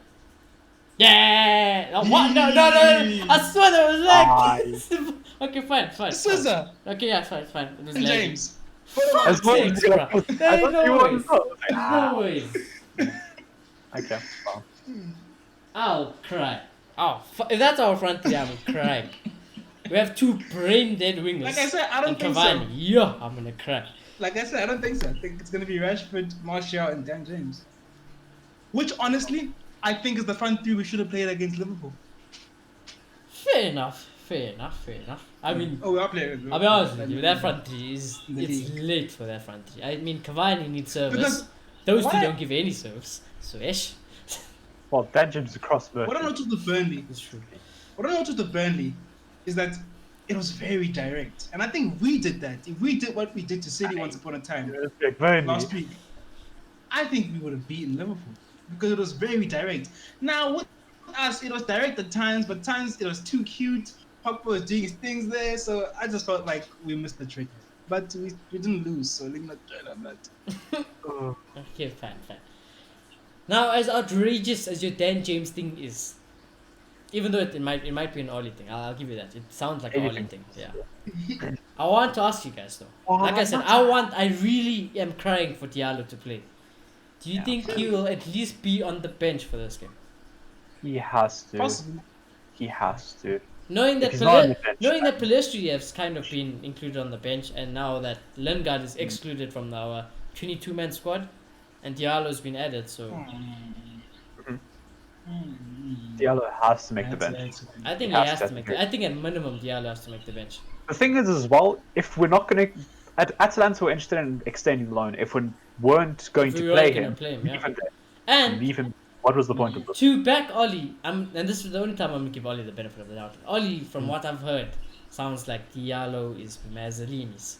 Yeah! Oh, what? No, I swear that was lag! Okay, fine. Scissor. Okay, yeah, fine. It was Dan lag. James. as long as sakes, you're gonna bro. put. There I ain't thought no you ways. wanted to. No ways. Okay, well. I'll cry. Oh, if that's our front three, I will cry. We have two brain dead wingers. Like I said, I don't and think Cavani. so. Yeah, I'm gonna cry. Like I said, I don't think so. I think it's gonna be Rashford, Martial, and Dan James. Which honestly, I think is the front three we should have played against Liverpool. Fair enough. I mean, Oh, we are playing. I'll be honest with you, that front three is The it's league. late for that front three. I mean, Cavani needs service. Because Those two why- don't give any service. So ish. Well, Dan James across What I version. noticed with Burnley, It's true. is that it was very direct, and I think we did that. If we did what we did to City once upon a time last week, I think we would have beaten Liverpool because it was very direct. Now with us, it was direct at times, but times it was too cute. Pogba was doing his things there, so I just felt like we missed the trick. But we didn't lose, so let me not dwell on that. Okay, fine. Now, as outrageous as your Dan James thing is, even though it might be an Ollie thing, I'll give you that. It sounds like an Ollie Anything. thing. Yeah. I want to ask you guys though. Like I said, I really am crying for Diallo to play. Do you Yeah. think he will at least be on the bench for this game? He has to. Possibly. He has to. Knowing that If he's not on the bench, knowing that Pelistri has kind of been included on the bench, and now that Lingard is excluded from our 22-man squad, and Diallo's been added, so Diallo has to make the bench. I think He he has has to to make. make it. I think at minimum Diallo has to make the bench. The thing is, as well, if we're not going to, Atalanta were interested in extending the loan. If we weren't going If we to weren't play gonna him, play him, yeah. leave him there. And Leave him. What was the point of this? to back Oli, and this is the only time I'm gonna give Oli the benefit of the doubt. Oli, from what I've heard, sounds like Diallo is Mazzolini's.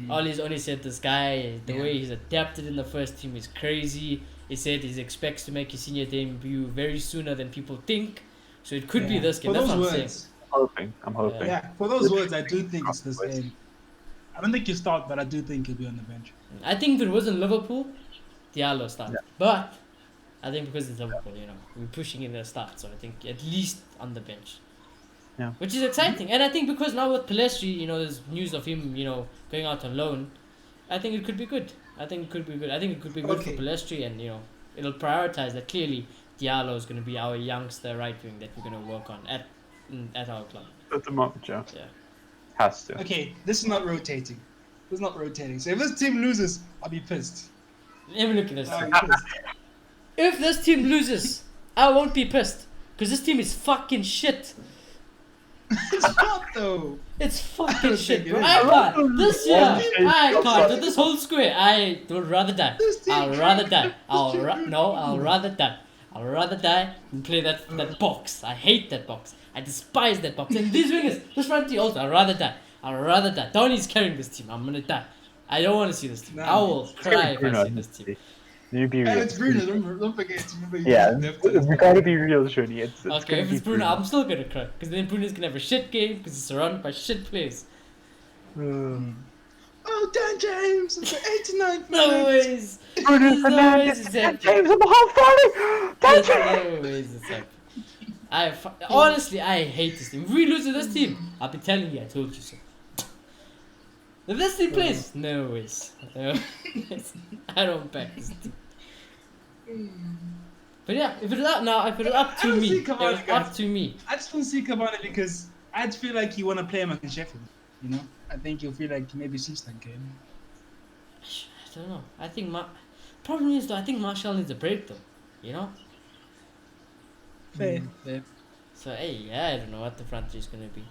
Oli's only said this guy, the way he's adapted in the first team is crazy. He said he expects to make his senior debut very sooner than people think. So it could be this game. For That's those what I'm saying. words, I'm hoping. yeah, for those words, I do think it's the same. I don't think you start, but I do think he'll be on the bench. I think if it wasn't Liverpool, Diallo starts. Yeah. But I think because it's Liverpool, we're pushing in the start. So I think at least on the bench. Yeah. Which is exciting. And I think because now with Pelistri, there's news of him, going out on loan. I think it could be good. I think it could be good for Pelistri, and it'll prioritize that clearly Diallo is going to be our youngster right wing that we're going to work on at our club. At the moment, yeah. Yeah. Has to. Okay, this is not rotating. This is not rotating. So if this team loses, I'll be pissed. Let me look at this. I'll be pissed. If this team loses, I won't be pissed because this team is fucking shit. It's not though. It's fucking shit, think bro. it is. I can't. This year, Yeah. I can't. With this whole square, I would rather die. This team I'll rather die. I'll rather die. I'll rather die and play that box. I hate that box. I despise that box. And these wingers, this front team also, I'll rather die. I'll rather die. Donny's carrying this team. I'm gonna die. I don't want to see this team. Nah. I will cry if I see this team. You be And real. it's Bruno. Don't forget. Remember you Yeah, left it. we gotta be real, Shoni. It's Okay, gonna if be it's Bruno, I'm still gonna cry. Because then Bruno's gonna have a shit game because he's surrounded by shit players. Oh, Dan James, it's the 89th No minute. ways. Bruno There's no Fernandes, ways it's happening. James on the half volley. There's no ways it's happening. Honestly, I hate this team. If we lose to this team, I'll be telling you I told you so. If this team plays, no ways. No ways. I don't back this team. But yeah, if it's up I to don't me, see if Cavani, it's guys. up to me. I just don't see Cavani because I just feel like you want to play him against Sheffield. I think you'll feel like maybe sees that game. I don't know. I think problem is though. I think Martial needs a break though. Fair. So hey, I don't know what the front three is gonna be.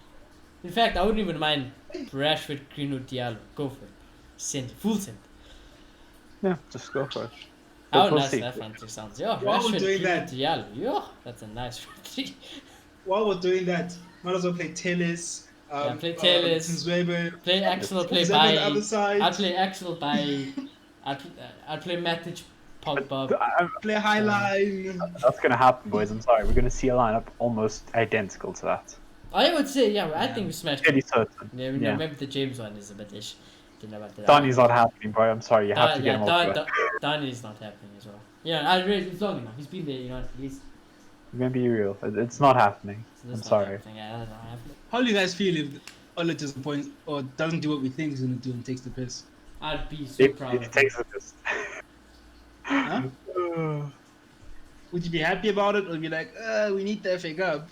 In fact, I wouldn't even mind Rashford, Greenwood, Diallo. Go for it. Full send. Yeah, just go for it. How we'll nice see. that front three sounds. Yo, While we're Rashford, doing Greenwood, that- Diallo. Yo, that's a nice front three. While we're doing that, might as well play Telles. Play Telles. Zinsweber. Play Axel, play Zeb on the by. other side. I'd play Axel by. I'd play Matic, Pogba. Play Highline. That's gonna happen, boys. I'm sorry. We're gonna see a lineup almost identical to that. I would say, yeah, I think we smashed Pretty it. certain. Yeah, maybe the James one is a bit ish. Don't know about that. Donny's not happening, bro. I'm sorry. You have to get him off. Donny's not happening as well. Yeah, I really, it's long enough. He's been there, at least. I'm gonna be real. It's not happening. So I'm that's not sorry. happening. Yeah, that's not happening. How do you guys feel if Ole disappoints or doesn't do what we think he's gonna do and takes the piss? I'd be so If proud he of him. takes this. Huh? Would you be happy about it or be like, we need the FA Cup?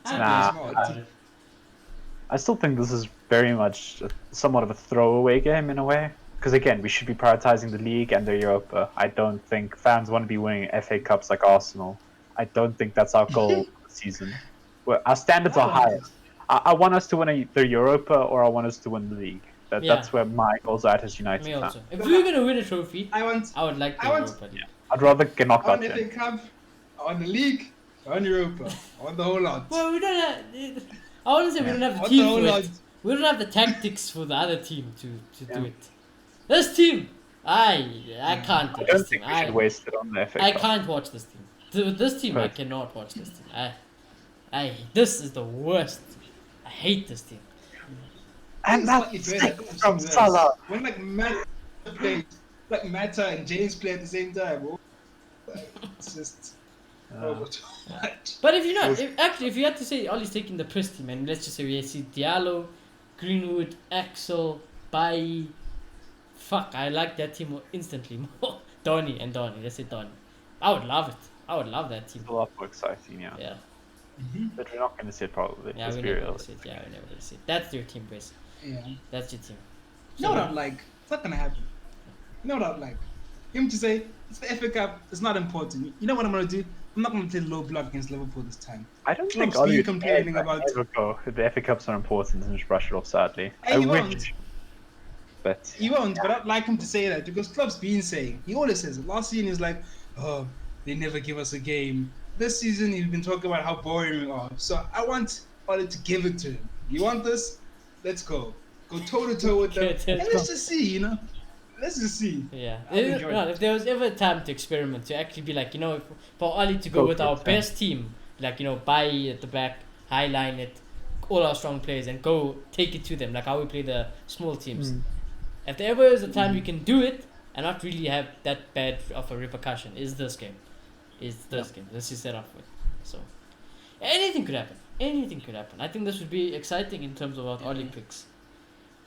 I'd be Nah, proud of him. I still think this is very much somewhat of a throwaway game in a way. Because again, we should be prioritizing the league and the Europa. I don't think fans want to be winning FA Cups like Arsenal. I don't think that's our goal this season. Well, our standards are higher. I want us to win the Europa or I want us to win the league. Yeah. That's where my goals are at as United Me fan. also. If we were gonna win a trophy, I want I would like the I want- Europa League. I'd rather get knocked I out want FA then. Cup, I want the league, I want Europa, I want the whole lot. Well, we don't have. I wouldn't say we don't have the What team the whole for lot? it. We don't have the tactics for the other team to do Yeah. it. This team, I can't I watch don't this team. think we should waste it on the FA I Cup. can't watch this team. With this team, I Right. cannot watch this team. This is the worst. I hate this team. And It's that's slightly better from than Salah. When Mata and James play at the same time, it's just over too much. But if if you had to say Ollie's taking the piss team, and let's just say we see Diallo, Greenwood, Axel, Bailly. Fuck, I like that team instantly more. Donny. Let's say Donny. I would love it. I would love that team. It's a lot more exciting, yeah. Yeah. But we're not going to see it probably. Yeah, Let's we be never real. gonna see it. Yeah, we never gonna see it. That's your team, Chris. Yeah. That's your team. No, not like it's not gonna happen. You know what I'd like? Him to say it's the FA Cup. It's not important. You know what I'm gonna do? I'm not gonna play low block against Liverpool this time. I don't think Klopp's been Ollie complaining about. ever go. The FA Cup's not important and just brush it off. Sadly, Hey, I you wish, won't. but He won't, but I'd like him to say that because Klopp's been saying. He always says it. Last season he's like, oh, they never give us a game. This season he's been talking about how boring we are. So I want Ollie to give it to him. You want this? Let's go. Go toe to toe with them. Okay, And let's just see, you know. Let's just see. Yeah. I'll enjoy it. If there was ever a time to experiment, to actually be like, for Oli to go Go with for our it, best team, like, Bailly at the back, high line it, all our strong players, and go take it to them, like how we play the small teams. If there ever is a time you can do it and not really have that bad of a repercussion, is this game. Game. This is set up with. So, anything could happen. Anything could happen. I think this would be exciting in terms of our Oli picks.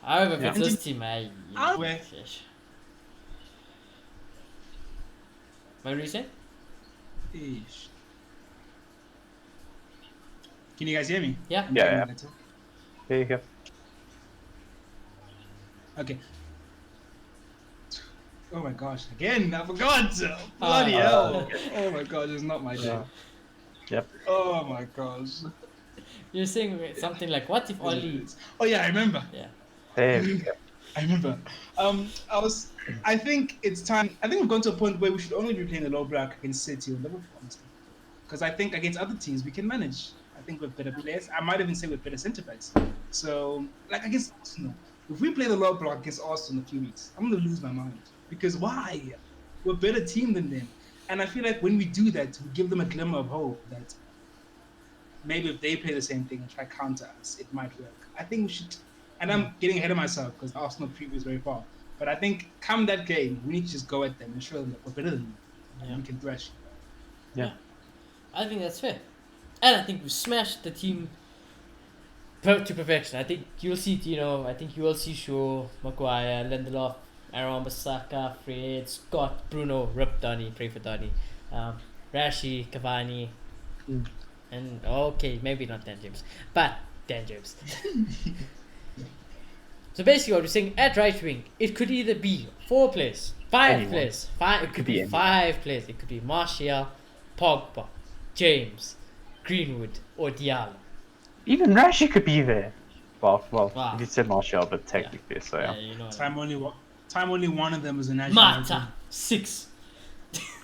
However, if it's And this team, what were you saying? Eesh. Can you guys hear me? Yeah. Yeah. There you go. Okay. Oh my gosh! Again, I forgot. Bloody hell! Oh my gosh, it's not my day. Yep. Oh my gosh. You're saying something like, what if Oli... Oh yeah, I remember. Yeah. There you go. I remember. I think it's time. I think we've gone to a point where we should only be playing the low block against City or Liverpool, honestly. Because I think against other teams we can manage. I think we're better players. I might even say we're better centre backs. So, like against Arsenal, if we play the low block against Arsenal in a few weeks, I'm gonna lose my mind. Because why? We're a better team than them. And I feel like when we do that, we give them a glimmer of hope that maybe if they play the same thing and try counter us, it might work. I think we should. And I'm getting ahead of myself because Arsenal preview is very far. But I think come that game, we need to just go at them and show them that we're better than them. And we can thrash. Yeah. I think that's fair. And I think we smashed the team to perfection. I think you'll see, I think you will see Shaw, Maguire, Lindelof, Aaron Bissaka, Fred, Scott, Bruno, Rip Donny, pray for Donny, Rashi, Cavani, and okay, maybe not Dan James, but Dan James. So basically what we're saying, at right wing, it could either be 4 players, 5 players, it could be 5 players. It could be Martial, Pogba, James, Greenwood, or Diallo. Even Rashi could be there. Well, Wow. you said Martial, but technically, so yeah. Time only one of them is a national. Mata, 6.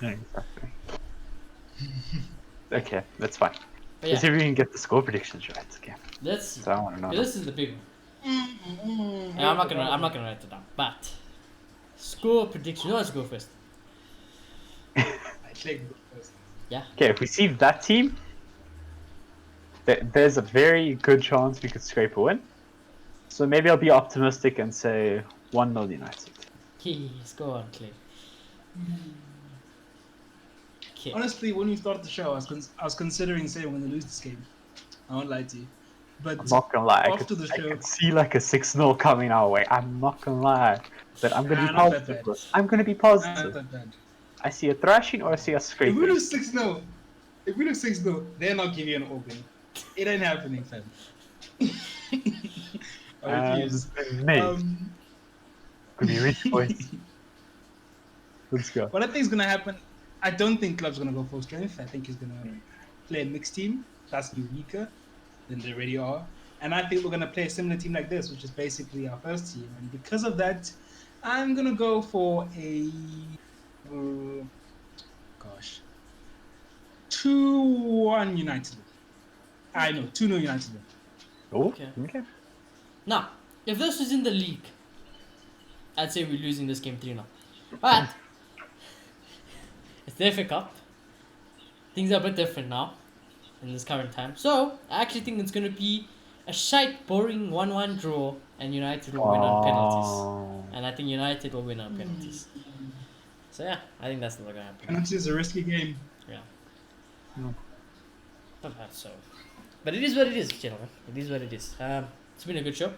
Yeah, exactly. Okay, that's fine. But Let's see yeah, if we can get the score predictions right again. let's see. So I want to know. This is the big one. Yeah, I'm not gonna write it down. But score prediction. Who wants to go first? I think first. Yeah. Okay, if we see that team, there's a very good chance we could scrape a win. So maybe I'll be optimistic and say 1-0 United. Please go on, Clay. Okay. Honestly, when we started the show, I was considering saying we're going to lose this game. I won't lie to you. But I'm not gonna lie, I after the show, could see like a 6-0 coming our way. I'm not gonna lie. But I'm gonna be not that positive. bad. I'm gonna be not positive. that bad. I see a thrashing or I see a If scraping. we lose 6-0, then I'll give you an organ. It ain't happening, fam. I refuse. Mate, could be rich boys. Let's go. What I think is going to happen, I don't think Klopp's going to go full strength. I think he's going to play a mixed team. That's be weaker than they already are. And I think we're going to play a similar team like this, which is basically our first team. And because of that, I'm going to go for a... 2-1 United. I know, 2-0 United. Oh, Okay. okay. Now, if this was in the league, I'd say we're losing this game 3-0. But it's the FA Cup. Things are a bit different now in this current time. So I actually think it's gonna be a shite, boring 1-1 draw, and United will win on penalties. And I think United will win on penalties. So yeah, I think that's not gonna happen. Penalty is a risky game. Yeah. No. Perhaps so. But it is what it is, gentlemen. It is what it is. It's been a good show.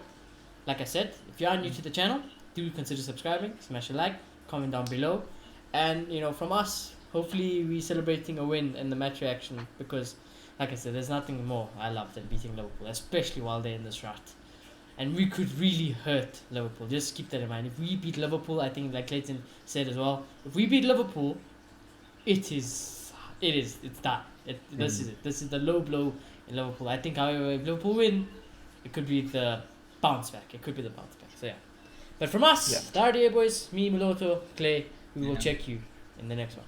Like I said, if you are new to the channel, do consider subscribing, smash a like, comment down below. And, from us, hopefully we're celebrating a win in the match reaction because like I said, there's nothing more I love than beating Liverpool, especially while they're in this rut. And we could really hurt Liverpool. Just keep that in mind. If we beat Liverpool, I think, like Clayton said as well, if we beat Liverpool, it's done. This is it. This is the low blow in Liverpool. I think, however, if Liverpool win, it could be the bounce back. It could be the bounce back. So yeah. But from us, the RDA boys, me, Miloto, Clay, we will check you in the next one.